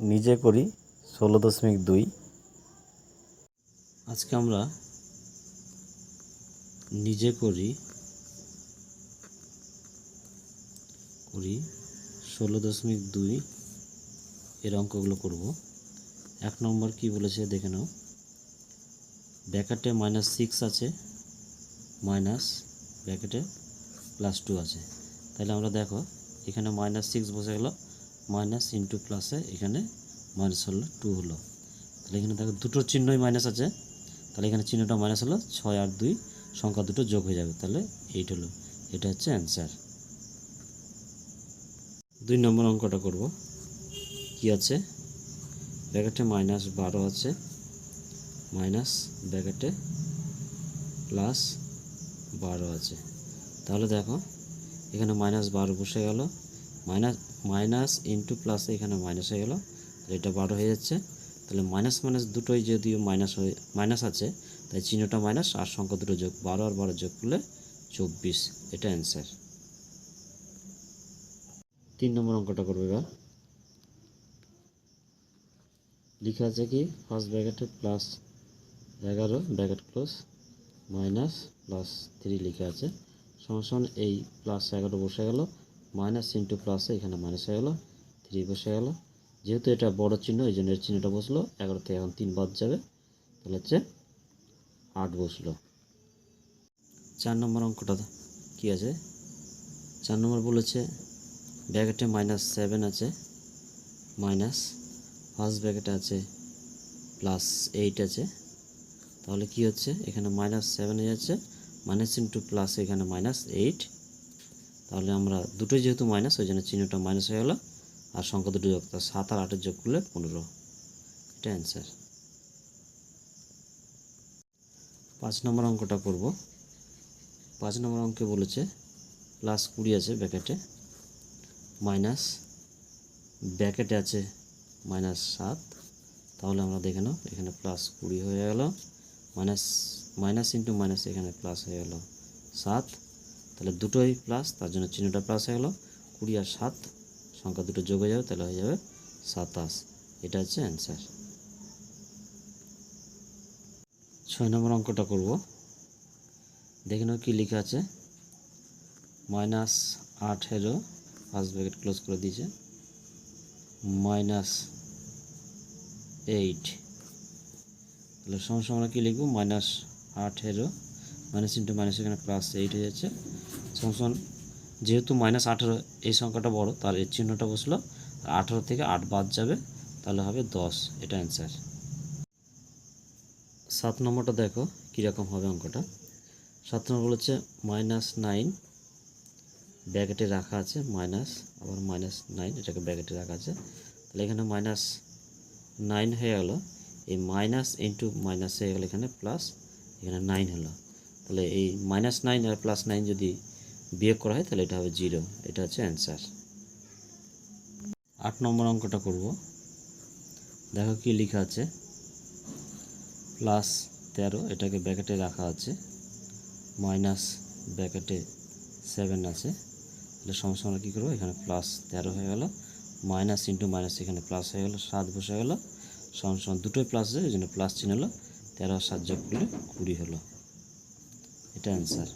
নিজে করি 16.2। আজকে আমরা নিজে করি 16.2 এর অঙ্কগুলো করব। 1 নম্বর কি বলেছে দেখে নাও। ব্র্যাকেটে -6 আছে, মাইনাস ব্র্যাকেটে +2 আছে। তাহলে আমরা দেখো এখানে -6 বসে গেল, মাইনাস ইন্টু প্লাসে এখানে মাইনাস হলো 2 হলো। তাহলে এখানে দেখো দুটোর চিহ্নই মাইনাস আছে, তাহলে এখানে চিহ্নটা মাইনাস হলো, 6 আর 2 সংখ্যা দুটো যোগ হয়ে যাবে, তাহলে 8 হলো। এটা হচ্ছে অ্যান্সার। 2 নম্বর অঙ্কটা করব। কি আছে, ব্র্যাকেটে -12 আছে, মাইনাস ব্র্যাকেটে +12 আছে। তাহলে দেখো এখানে -12 বসে গেল, মাইনাস ইন্টু প্লাসে এখানে মাইনাস হয়ে গেল, এটা 12 হয়ে যাচ্ছে। তাহলে মাইনাস মাইনাস দুটোই যদিও মাইনাস আছে, তাই চিহ্নটা মাইনাস আর সংখ্যা দুটো যোগ, 12 আর 12 যোগ করলে 24। এটা অ্যান্সার। 3 নম্বর অঙ্কটা করবে। এবার লিখা আছে কি, ফার্স্ট ব্র্যাকেটে +11 ব্র্যাকেট ক্লোজ মাইনাস +3 লিখা আছে, সমান এই +11 বসে গেল, মাইনাস ইন্টু প্লাসে এখানে মাইনাস হয়ে গেল, 3 বসে গেল। যেহেতু এটা বড় চিহ্ন এই জন্য এর চিহ্নটা বসলো, 11 থেকে এখন 3 বাদ যাবে, তাহলে হচ্ছে 8 বসলো। 4 নম্বর অঙ্কটা কি আছে, 4 নম্বর বলেছে ব্র্যাকেটে -7 আছে, মাইনাস ফার্স্ট ব্র্যাকেটে আছে +8 আছে। তাহলে কি হচ্ছে, এখানে -7 হয়ে যাচ্ছে, মাইনাস ইন্টু প্লাস এখানে -8। তাহলে আমরা দুটোই যেহেতু মাইনাস ওই জন্য চিহ্নটা মাইনাস হয়ে গেল, আর সংখ্যা দুটো যোগ, 7 আর 8 যোগ করলে 15। এটা অ্যান্সার। 5 নম্বর অঙ্কটা করব। 5 নম্বর অঙ্কে বলেছে +20 আছে ব্র্যাকেটে, মাইনাস ব্র্যাকেটে আছে -7। তাহলে আমরা দেখে নাও এখানে +20 হয়ে গেল, মাইনাস ইন্টু মাইনাস এখানে প্লাস হয়ে গেল 7। তাহলে দুটোই প্লাস, তার জন্য চিহ্নটা প্লাস হয়ে গেল, 20 আর 7 সংখ্যা দুটো যোগ হয়ে যাবে, তাহলে হয়ে যাবে 27। এটা হচ্ছে অ্যান্সার। 6 নম্বর অঙ্কটা করব। দেখে নাও কি লেখা আছে, -18 ফার্স্ট ব্র্যাকেট ক্লোজ করে দিয়েছে, -8। তাহলে সমান আমরা কী লিখব, -18 মাইনাস ইন্টু মাইনাস এখানে +8 হয়ে যাচ্ছে, সমান যেহেতু -18 এই সংখ্যাটা বড়, তার এর চিহ্নটা বসলো, 18 থেকে 8 বাদ যাবে, তাহলে হবে 10। এটা অ্যান্সার। 7 নম্বরটা দেখো কীরকম হবে অঙ্কটা। 7 নম্বর বলেছে -9 ব্র্যাকেটে রাখা আছে, মাইনাস আবার -9 এটাকে ব্র্যাকেটে রাখা আছে। তাহলে এখানে -9 হয়ে গেল, এই মাইনাস ইন্টু মাইনাস হয়ে গেল, এখানে প্লাস, এখানে 9 হলো। তাহলে এই -9 আর +9 যদি বিয়োগ করা হয় তাহলে এটা হবে 0। এটা হচ্ছে অ্যান্সার। 8 নম্বর অঙ্কটা করব। দেখো কি লেখা আছে, +13 এটাকে ব্র্যাকেটে রাখা আছে, মাইনাস ব্র্যাকেটে 7 আছে। তাহলে সমান কী করবো, এখানে +13 হয়ে গেল, মাইনাস ইন্টু মাইনাস এখানে প্লাস হয়ে গেল, 7 বসে গেল, সমান দুটোই প্লাস আছে, এই জন্য প্লাস চিহ্ন হলো, 13 আর 7 যোগ করলে 20 হলো। এটা অ্যান্সার।